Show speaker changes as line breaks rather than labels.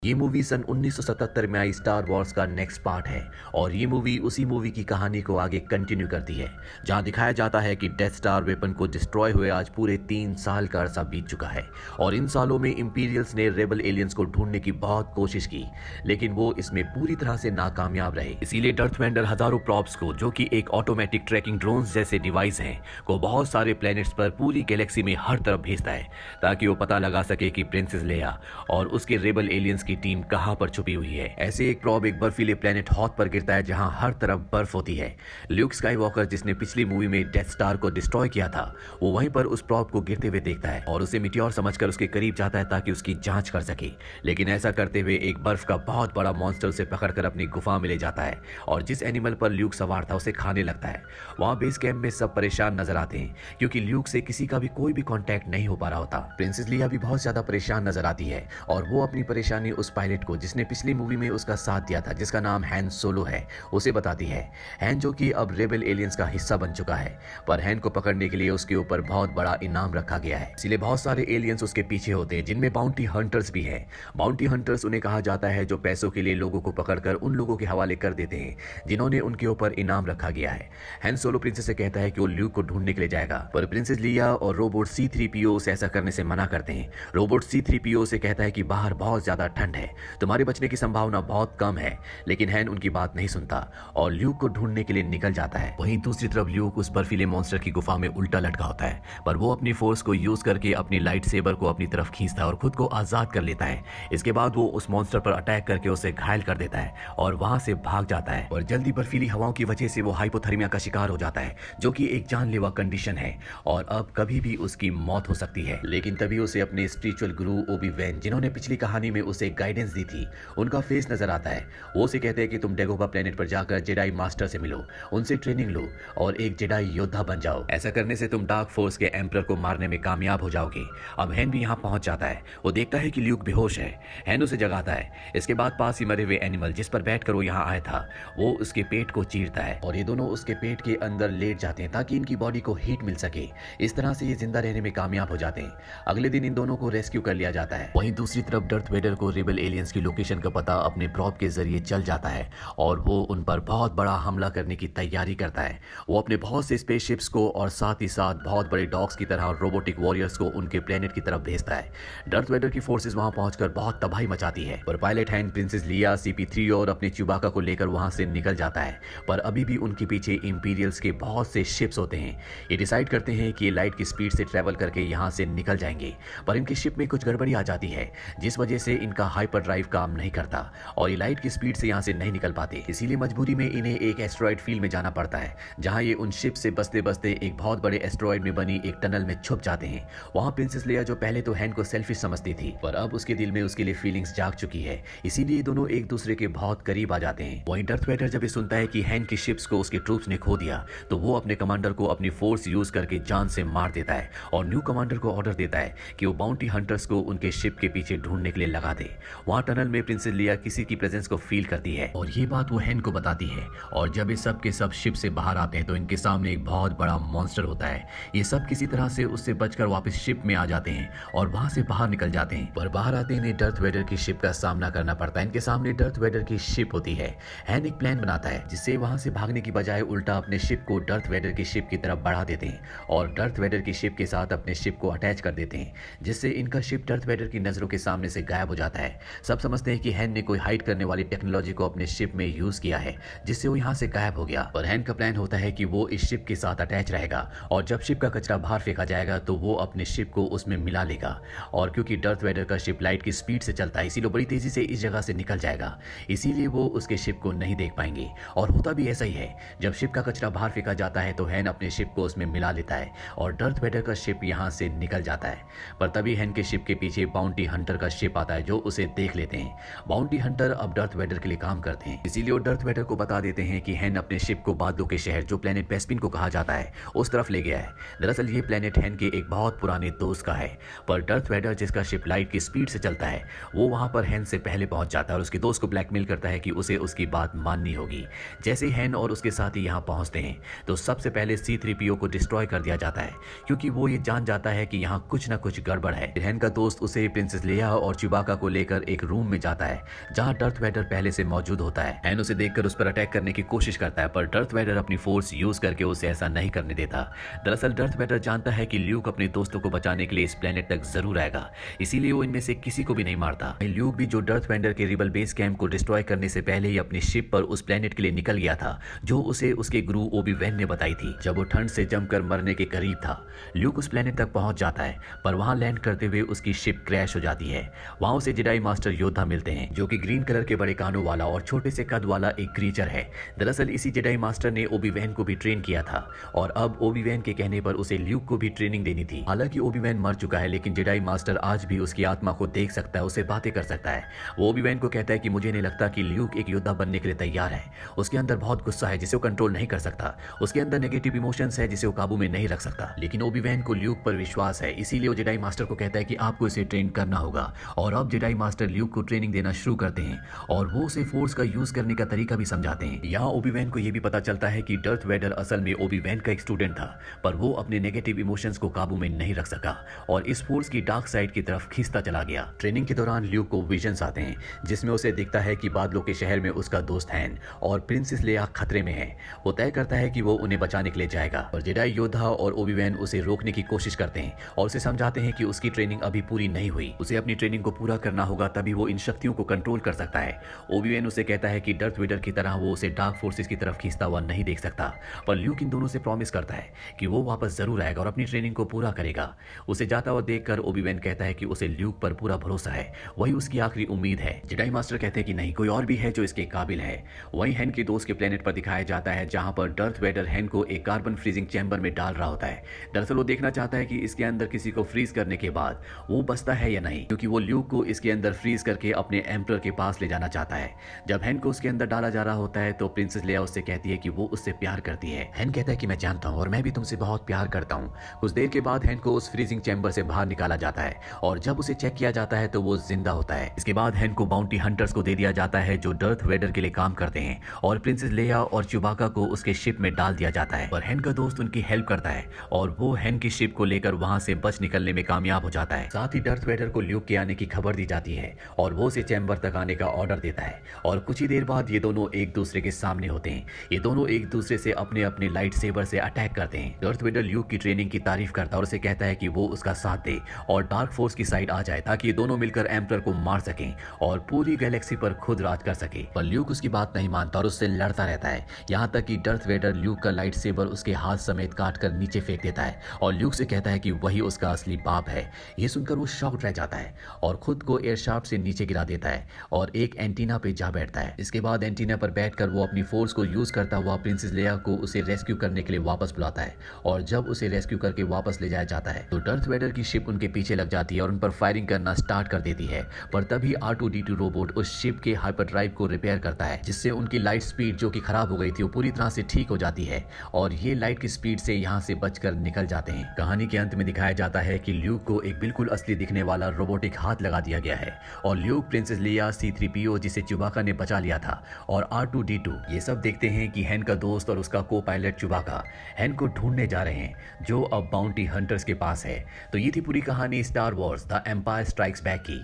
ये मूवी सन 1977 में आई star Wars का नेक्स्ट पार्ट है और ये मूवी उसी मूवी की कहानी को आगे कंटिन्यू करती है, जहां दिखाया जाता है कि डेथ स्टार वेपन को डिस्ट्रॉय हुए आज पूरे 3 साल का अरसा बीत चुका है और इन सालों में इंपीरियल्स ने रेबल एलियंस को ढूंढने की बहुत कोशिश की, लेकिन वो इसमें पूरी तरह से नाकामयाब रहे। इसीलिए डर्थ वेंडर हजारों प्रॉप्स को, जो कि एक ऑटोमेटिक ट्रैकिंग ड्रोन जैसे डिवाइस हैं, को बहुत सारे प्लैनेट्स पर पूरी गैलेक्सी में हर तरफ भेजता है ताकि वो पता लगा सके कि प्रिंसेस लेया और उसके रेबल एलियंस की टीम कहां पर छुपी हुई है। ऐसे एक प्रॉब एक बर्फीले प्लेनेट हॉथ पर गिरता है जहां हर तरफ बर्फ होती है। ल्यूक स्काईवॉकर, जिसने पिछली मूवी में डेथ स्टार को डिस्ट्रॉय किया था, वो वहीं पर उस प्रॉब को गिरते हुए देखता है और उसे मिटियोर समझकर उसके करीब जाता है ताकि उसकी जांच कर सके। लेकिन ऐसा करते हुए एक बर्फ का बहुत बड़ा मॉन्स्टर उसे पकड़कर अपनी गुफा में ले जाता है और जिस एनिमल पर ल्यूक सवार था उसे खाने लगता है। वहां बेस कैंप में सब परेशान नजर आते हैं क्योंकि ल्यूक से किसी का भी कोई भी कांटेक्ट नहीं हो पा रहा होता। प्रिंसेस लिया भी बहुत ज्यादा परेशान नजर आती है और वो अपनी परेशानी उस पायलट को, जिसने पिछली मूवी में उसका साथ दिया था, जिसका नाम हैन सोलो है, उसे बताती है। हैन, जो कि अब रेबल एलियंस का हिस्सा बन चुका है, पर हैन को पकड़ने के लिए उसके ऊपर बहुत बड़ा इनाम रखा गया है, इसलिए बहुत सारे एलियंस उसके पीछे होते हैं, जिनमें बाउंटी हंटर्स भी हैं। बाउंटी हंटर्स उन्हें कहा जाता है जो पैसों के लिए लोगों को पकड़कर उन लोगों के हवाले कर देते हैं जिन्होंने उनके ऊपर इनाम रखा गया है। हैन सोलो प्रिंसेस से कहता है कि वो ल्यूक को ढूंढने के लिए जाएगा, पर प्रिंसेस लिया और रोबोट C-3PO उसे ऐसा करने से मना करते हैं। रोबोट C-3PO से कहता है कि बाहर बहुत ज्यादा ठंड है, तुम्हारे बचने की संभावना बहुत कम है, लेकिन हैन उनकी बात नहीं सुनता और ल्यूक को ढूंढने के लिए निकल जाता है। वहीं दूसरी तरफ ल्यूक उस बर्फीले मॉन्स्टर की गुफा में उल्टा लटका होता है, पर वो अपनी फोर्स को यूज करके अपनी लाइट सेबर को अपनी तरफ खींचता है और खुद को आजाद कर लेता है। इसके बाद वो उस मॉन्स्टर पर अटैक करके उसे घायल कर देता है और वहां से भाग जाता है और जल्दी बर्फीली हवाओं की वजह से वो हाइपोथर्मिया का शिकार हो जाता है, जो कि एक जानलेवा कंडीशन है और अब कभी भी उसकी मौत हो सकती है। लेकिन तभी उसे अपने स्पिरिचुअल गुरु ओबी-वैन, जिन्होंने पिछली कहानी में उसे गाइडेंस दी थी, उनका फेस नजर आता है। वो उसे कहते हैं कि तुम डेगोबा प्लेनेट पर जाकर जेडाई मास्टर से मिलो, उनसे ट्रेनिंग लो और एक जेडाई योद्धा बन जाओ। ऐसा करने से तुम डार्क फोर्स के एम्परर को मारने में कामयाब हो जाओगे। अब हैन भी यहाँ पहुंच जाता है। वो देखता है कि ल्यूक बेहोश है। हैन उसे जगाता है। इसके बाद पास ही मरे हुए एनिमल जिस पर बैठकर वो यहाँ आया था, वो उसके पेट को चीरता है और ये दोनों उसके पेट के अंदर लेट जाते हैं ताकि इनकी बॉडी को हीट मिल सके। इस तरह से ये जिंदा रहने में कामयाब हो जाते हैं। अगले दिन इन दोनों को रेस्क्यू कर लिया जाता है। वहीं दूसरी तरफ डर्थ वेडर को रेबल एलियंस की लोकेशन का पता अपने प्रॉप के जरिए चल जाता है और वो उन पर बहुत बड़ा हमला करने की तैयारी करता है। वो अपने बहुत से स्पेसशिप्स को और साथ ही साथ बहुत बड़े डॉग्स की तरह रोबोटिक वॉरियर्स को उनके प्लेनेट की तरफ भेजता है। डर्थ वेडर की फोर्सेस वहां पहुंचकर बहुत तबाही मचाती है, पर पायलट हैन प्रिंसेस लिया, CP3 और अपने च्यूबाका को लेकर वहां से निकल जाता है, पर अभी भी उनके पीछे इंपीरियल्स के बहुत से शिप्स होते हैं। ये डिसाइड करते हैं कि ये लाइट की स्पीड से ट्रेवल करके यहाँ से निकल जाएंगे, पर इनकी शिप में कुछ गड़बड़ी आ जाती है जिस वजह से इनका हाइपर ड्राइव काम नहीं करता और ये लाइट की स्पीड से यहाँ से नहीं निकल पाते। इसीलिए मजबूरी में इन्हें एक एस्ट्रॉयड फील्ड में जाना पड़ता है, जहाँ ये उन शिप से बचते बचते एक बहुत बड़े एस्ट्रॉयड में बनी एक टनल में छुप जाते हैं। वहाँ प्रिंसेस लेया, जो पहले तो हैन को सेल्फिश समझती थी, पर अब उसके दिल में उसके लिए फीलिंग्स जाग चुकी है, इसीलिए दोनों एक दूसरे के बहुत करीब आ जाते हैं। वहीं डर्थ वेडर जब ये सुनता है कि हैन की शिप्स को उसके ट्रूप्स ने खो दिया, तो वो अपने कमांडर को अपनी फोर्स यूज करके जान से मार देता है और न्यू कमांडर को ऑर्डर देता है कि वो बाउंटी हंटर्स को उनके शिप के पीछे ढूंढने के लिए लगा दे। वहां टनल में प्रिंसेस लिया किसी की प्रेजेंस को फील करती है और ये बात वो हैन को बताती है और जब ये सब के सब शिप से बाहर आते हैं तो इनके सामने एक बहुत बड़ा मॉन्स्टर होता है। ये सब किसी तरह से उससे बचकर वापस शिप में आ जाते हैं और वहां से बाहर निकल जाते हैं, पर बाहर आते इन्हें डर्थ वेडर की शिप का सामना करना पड़ता है। इनके सामने डर्थ वेडर की शिप होती है। हैन एक प्लान बनाता है जिससे वहां से भागने की बजाय उल्टा अपने शिप को डर्थ वेडर की शिप की तरफ बढ़ा देते हैं और डर्थ वेडर की शिप के साथ अपने शिप को अटैच कर देते हैं, जिससे इनका शिप डर्थ वेडर की नजरों के सामने से गायब हो जाता है। सब समझते हैं कि हैन ने कोई हाइड करने वाली टेक्नोलॉजी को अपने शिप में यूज किया है जिससे वो यहाँ से गायब हो गया, पर हैन का प्लान होता है कि वो इस शिप के साथ अटैच रहेगा और जब शिप का कचरा बाहर फेंका जाएगा तो वो अपने शिप को उसमें मिला लेगा और क्योंकि डर्थ वेडर का शिप लाइट की स्पीड से चलता है, इसीलिए बड़ी तेजी से इस जगह से निकल जाएगा, इसीलिए वो उसके शिप को नहीं देख पाएंगे। और होता भी ऐसा ही है, जब शिप का कचरा बाहर फेंका जाता है तो हैन अपने शिप को उसमें मिला लेता है और डर्थ वेडर का शिप यहाँ से निकल जाता है, पर तभी हैन के शिप के पीछे बाउंटी हंटर का शिप आता है जो उसे देख लेते हैं। बाउंटी हंटर अब डर्थ वेडर के लिए काम करते हैं, इसीलिए वो डर्थ वेडर को बता देते हैं कि हैन अपने शिप को बादलों के शहर, जो प्लेनेट बेस्पिन को कहा जाता है, उस तरफ ले गया है। दरअसल ये प्लेनेट हैन के एक बहुत पुराने दोस्त का है, पर डर्थ वेडर, जिसका शिप लाइट की स्पीड से चलता है, वो वहां पर हैन से पहले पहुंच जाता है और उसके दोस्त को ब्लैकमेल करता है कि उसे उसकी बात माननी होगी। जैसे हैन और उसके साथी यहाँ पहुंचते हैं तो सबसे पहले C-3PO को डिस्ट्रॉय कर दिया जाता है क्योंकि वो ये जान जाता है कि यहाँ कुछ ना कुछ गड़बड़ है। हैन का दोस्त उसे प्रिंसेस लेया और च्यूबाका को लेकर लेकर एक रूम में जाता है जहां डर्थ वेडर पहले से मौजूद होता है। हैन उसे देखकर उस पर अटैक करने की कोशिश करता है, पर डर्थ वेडर अपनी फोर्स यूज करके उसे ऐसा नहीं करने देता। दरअसल डर्थ वेडर जानता है कि ल्यूक अपने दोस्तों को बचाने के लिए इस प्लेनेट तक जरूर आएगा, इसीलिए वो इनमें से किसी को भी नहीं मारता। ल्यूक भी जो डर्थ वेडर के रिबल बेस कैंप को डिस्ट्रॉय करने से पहले ही अपनी शिप पर उस प्लेनेट के लिए निकल गया था, जो उसे उसके गुरु ओबी वैन ने बताई थी। जब वो ठंड से जमकर मरने के करीब था, ल्यूक उस प्लेनेट तक पहुंच जाता है, पर वहां लैंड करते हुए उसकी शिप क्रैश हो जाती है। वहां उसे जेडाई मास्टर योद्धा मिलते हैं, जो कि ग्रीन कलर के बड़े कानों वाला और छोटे से कद वाला एक क्रीचर है। दरअसल इसी जेडाई मास्टर ने ओबी वैन को भी ट्रेन किया था और अब ओबी वैन के कहने पर उसे ल्यूक को भी ट्रेनिंग देनी थी। हालांकि ओबी वैन मर चुका है, लेकिन जेडाई मास्टर आज भी उसकी आत्मा को देख सकता है, उससे बातें कर सकता है। वो ओबी वैन को कहता है कि मुझे नहीं लगता कि ल्यूक एक योद्धा बनने के लिए तैयार है। उसके अंदर बहुत गुस्सा है जिसे वो कंट्रोल नहीं कर सकता, उसके अंदर नेगेटिव इमोशंस है जिसे वो काबू में नहीं रख सकता। लेकिन ओबी वैन को ल्यूक पर विश्वास है, इसीलिए वो जेडाई मास्टर को कहता है कि आपको इसे ट्रेन करना होगा। और अब जेडाई मास्टर ल्यूक को ट्रेनिंग देना शुरू करते हैं और वो उसे फोर्स का यूज करने का तरीका भी समझाते हैं। यहाँ ओबी वैन को यह भी पता चलता है कि डर्थ वेडर असल में ओबी वैन का एक स्टूडेंट था, पर वो अपने नेगेटिव इमोशंस को काबू में नहीं रख सका और इस फोर्स की डार्क साइड की तरफ खींचता चला गया। ट्रेनिंग के दौरान ल्यूक को विजन्स आते हैं, जिसमें उसे दिखता है कि बादलों के शहर में उसका दोस्त हैन और प्रिंसेस लेया खतरे में है। वो तय करता है कि वो उन्हें बचाने के लिए जाएगा, और जेडाई योद्धा और ओबी वैन उसे रोकने की कोशिश करते हैं और उसे समझाते हैं कि उसकी ट्रेनिंग अभी पूरी नहीं हुई, उसे अपनी ट्रेनिंग को पूरा करना होगा, तभी वो इन शक्तियों को कंट्रोल कर सकता है। ओबी वैन उसे कहता है कि डर्थ वेडर की तरह वो उसे डार्क फोर्सेस की तरफ खींचता हुआ नहीं देख सकता, पर ल्यूक इन दोनों से प्रॉमिस करता है कि वो वापस जरूर आएगा और अपनी ट्रेनिंग को पूरा करेगा। उसे जाता हुआ देखकर ओबी वैन कहता है कि उसे ल्यूक पर पूरा भरोसा है, वही उसकी आखिरी उम्मीद है। जेडाई मास्टर कहते हैं कि नहीं, कोई और भी है जो इसके काबिल है। वही हैन के दोस्त के प्लेनेट पर दिखाया जाता है, जहां पर डर्थ वेडर हैन को एक कार्बन फ्रीजिंग चैम्बर में डाल रहा होता है। दरअसल वो देखना चाहता है कि इसके अंदर किसी को फ्रीज करने के बाद वो बचता है या नहीं, क्योंकि वो ल्यूक को इसके अंदर फ्रीज करके अपने एम्परर के पास ले जाना चाहता है। जब हैन को उसके अंदर डाला जा रहा होता है तो प्रिंसेस लेया उससे कहती है कि वो उससे प्यार करती है। हैन कहता है कि मैं जानता हूँ और मैं भी तुमसे बहुत प्यार करता हूँ। कुछ देर के बाद हैन को उस फ्रीजिंग चैम्बर से बाहर निकाला जाता है और जब उसे चेक किया जाता है तो वो जिंदा होता है। इसके बाद हैन को बाउंटी हंटर्स को दे दिया जाता है जो डर्थ वेडर के लिए काम करते हैं, और प्रिंसेस लेया और च्यूबाका को उसके शिप में डाल दिया जाता है। पर हैन का दोस्त उनकी हेल्प करता है और वो हैन की शिप को लेकर वहां से बच निकलने में कामयाब हो जाता है। साथ ही डर्थ वेडर को ल्यूक के आने की खबर दी जाती है और वो उसे चैम्बर तक आने का ऑर्डर देता है, और कुछ ही देर बाद ये दोनों एक दूसरे के सामने होते हैं। ये दोनों एक दूसरे से अपने अपने लाइट सेबर से अटैक करते हैं। डर्थ वेडर ल्यूक की ट्रेनिंग की तारीफ करता है और उसे कहता है कि वो उसका साथ दे और डार्क फोर्स की साइड आ जाए, ताकि ये दोनों मिलकर एम्परर को मार सकें और पूरी गैलेक्सी पर खुद राज कर सके। पर ल्यूक उसकी बात नहीं मानता और उससे लड़ता रहता है, यहाँ तक कि डर्थ वेडर ल्यूक का लाइट सेबर उसके हाथ समेत काट कर नीचे फेंक देता है और ल्यूक से कहता है कि वही उसका असली बाप है। ये सुनकर वो शॉक्ड रह जाता है और खुद को एयर शाफ्ट से नीचे गिरा देता है और एक एंटीना पे जा बैठता है। इसके बाद एंटीना पर बैठकर वो अपनी फोर्स को यूज करता हुआ प्रिंसेस लेया को उसे रेस्क्यू करने के लिए वापस बुलाता है, और जब उसे रेस्क्यू करके वापस ले जाया जाता है तो डर्थ वेडर की शिप उनके पीछे लग जाती है और उन पर फायरिंग करना स्टार्ट कर देती है। पर तभी R2-D2 रोबोट उस शिप के हाइपरड्राइव को रिपेयर करता है, जिससे उनकी लाइट स्पीड जो कि खराब हो गई थी वो पूरी तरह से ठीक हो जाती है और ये लाइट की स्पीड से यहाँ से बचकर निकल जाते हैं। कहानी के अंत में दिखाया जाता है कि ल्यूक को एक बिल्कुल असली दिखने वाला रोबोटिक हाथ लगा दिया गया है और ल्यूक, प्रिंसेस लेया, C-3PO जिसे च्यूबाका ने बचा लिया था, और R2-D2 ये सब देखते हैं कि हैन का दोस्त और उसका को पायलट च्यूबाका हैन को ढूंढने जा रहे हैं, जो अब बाउंटी हंटर्स के पास है। तो ये थी पूरी कहानी Star Wars the Empire Strikes Back की।